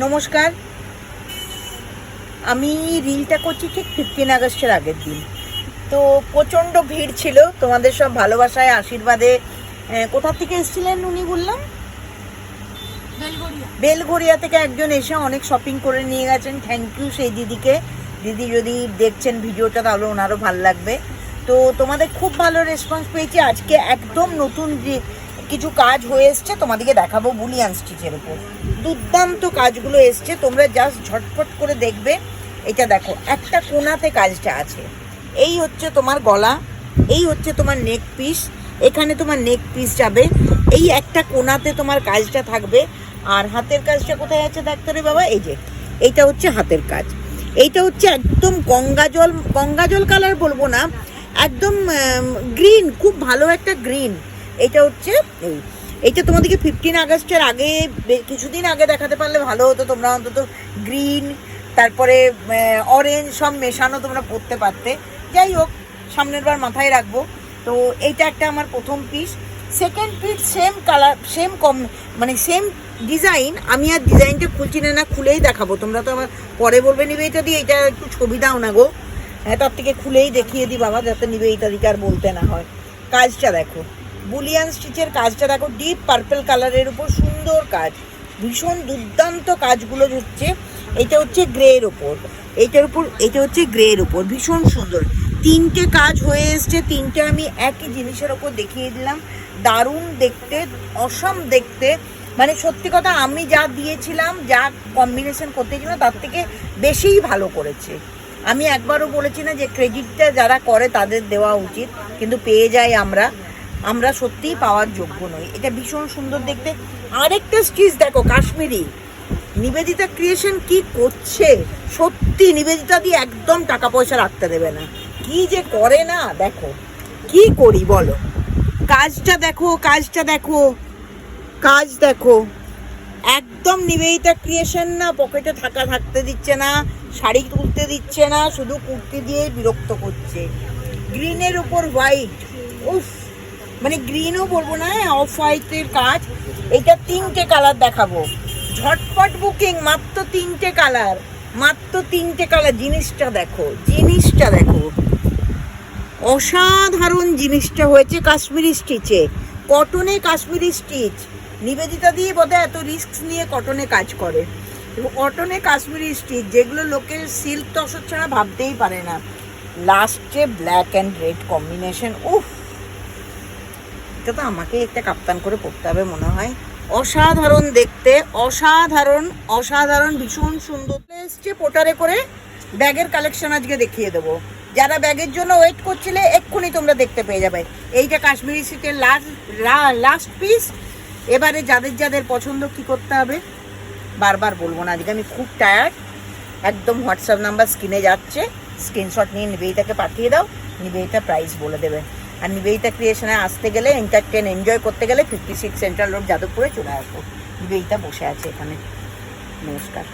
নমস্কার। আমি রিলটা করছি ঠিক 15 আগস্টের আগের দিন। তো প্রচণ্ড ভিড় ছিল, তোমাদের সব ভালোবাসায় আশীর্বাদে। কোথা থেকে এসেছিলেন উনি বললাম? বেলঘরিয়া থেকে একজন এসে অনেক শপিং করে নিয়ে গেছেন। থ্যাংক ইউ সেই দিদিকে। দিদি যদি দেখছেন ভিডিওটা তাহলে ওনারও ভালো লাগবে। তো তোমাদের খুব ভালো রেসপন্স পেয়েছি। আজকে একদম নতুন কিছু কাজ হয়ে এসছে, তোমাদেরকে দেখাবো বুলিয়ান স্টিচের উপর। দুর্দান্ত কাজগুলো এসছে, তোমরা জাস্ট ঝটফট করে দেখবে। এটা দেখো, একটা কোণাতে কাজটা আছে। এই হচ্ছে তোমার গলা, এই হচ্ছে তোমার নেক পিস, এখানে তোমার নেক পিস যাবে, এই একটা কোণাতে তোমার কাজটা থাকবে। আর হাতের কাজটা কোথায় আছে দেখতে রে বাবা, এই যে এইটা হচ্ছে হাতের কাজ। এইটা হচ্ছে একদম গঙ্গাজল কালার বলবো না, একদম গ্রিন, খুব ভালো একটা গ্রিন। এটা হচ্ছে এইটা তোমাদেরকে 15 আগস্টের আগে কিছুদিন আগে দেখাতে পারলে ভালো হতো। তোমরা অন্তত গ্রিন তারপরে অরেঞ্জ সব মেশানো তোমরা পরতে পারতে। যাই হোক, সামনের বার মাথায় রাখবো। তো এইটা একটা আমার প্রথম piece. Second piece same colour, same same design. আমি আর ডিজাইনটা খুলছি না, খুলেই দেখাবো। তোমরা তো আমার পরে বলবে নিবেদিতা দিয়ে এটা একটু ছবি দাও না গো। হ্যাঁ, তার থেকে খুলেই দেখিয়ে দিই বাবা, যাতে নিবেদিতা দিকে আর বলতে না হয়। কাজটা দেখো, বুলিয়ান স্টিচের কাজটা দেখো, ডিপ পার্পল কালারের উপর সুন্দর কাজ, ভীষণ দুর্দান্ত কাজগুলো হচ্ছে। এটা হচ্ছে গ্রের ওপর, এটা হচ্ছে গ্রের ওপর, ভীষণ সুন্দর। তিনটে কাজ হয়ে এসছে, তিনটে আমি একই জিনিসের ওপর দেখিয়ে দিলাম। দারুণ দেখতে, অসম দেখতে। মানে সত্যি কথা, আমি যা দিয়েছিলাম, যা কম্বিনেশন করতে গেছিলাম তার থেকে বেশিই ভালো করেছে। আমি একবারও বলেছি না যে ক্রেডিটটা যারা করে তাদের দেওয়া উচিত, কিন্তু পেয়ে যাই আমরা সত্যিই পাওয়ার যোগ্য নই। এটা ভীষণ সুন্দর দেখতে। আরেকটা স্টিচ দেখো, কাশ্মীরি। নিবেদিতা ক্রিয়েশন কি করছে সত্যি, নিবেদিতা দিয়ে একদম টাকা পয়সা রাখতে দেবে না। কি যে করে না, দেখো কি করি বলো। কাজটা দেখো, কাজটা দেখো, কাজ দেখো, একদম নিবেদিতা ক্রিয়েশন না। পকেটে থাকতে দিচ্ছে না, শাড়ি তুলতে দিচ্ছে না, শুধু কুর্তি দিয়ে বিরক্ত করছে। গ্রিনের উপর হোয়াইট, উফ, মানে গ্রিনও বলবো না, অফ হোয়াইটের কাজ। এটা তিনটে কালার দেখাবো, ঝটপট বুকিং। মাত্র তিনটে কালার, মাত্র তিনটে কালার। জিনিসটা দেখো, জিনিসটা দেখো, অসাধারণ জিনিসটা হয়েছে কাশ্মীরি স্টিচে, কটনে কাশ্মীরি স্টিচ। নিবেদিতা দিয়ে বোধহয় এত রিস্ক নিয়ে কটনে কাজ করে। কটনে কাশ্মীরি স্টিচ, যেগুলো লোকের সিল্ক তসর ছাড়া ভাবতেই পারে না। লাস্টে ব্ল্যাক অ্যান্ড রেড কম্বিনেশন, উফ, এটা তো আমাকে একটা কাপ্তান করে পড়তে হবে মনে হয়। অসাধারণ দেখতে, অসাধারণ অসাধারণ, ভীষণ সুন্দর এসছে। পোটারে করে ব্যাগের কালেকশন আজকে দেখিয়ে দেবো। যারা ব্যাগের জন্য ওয়েট করছিলে এক্ষুনি তোমরা দেখতে পেয়ে যাবে। এইটা কাশ্মীরি সিটের লাস্ট পিস। এবারে যাদের যাদের পছন্দ কি করতে হবে বারবার বলবো না, আজকে আমি খুব টায়ার্ড। একদম হোয়াটসঅ্যাপ নাম্বার স্ক্রিনে যাচ্ছে, স্ক্রিনশট নিয়ে নিবেদিতাকে পাঠিয়ে দাও, নিবেদিতা প্রাইস বলে দেবে। আর নিবেদিতা ক্রিয়েশনে আসতে গেলে, এনজয় করতে গেলে 56 সেন্ট্রাল রোড যাদবপুরে চলে আসবো। নিবেদিতা বসে আছে এখানে। নমস্কার।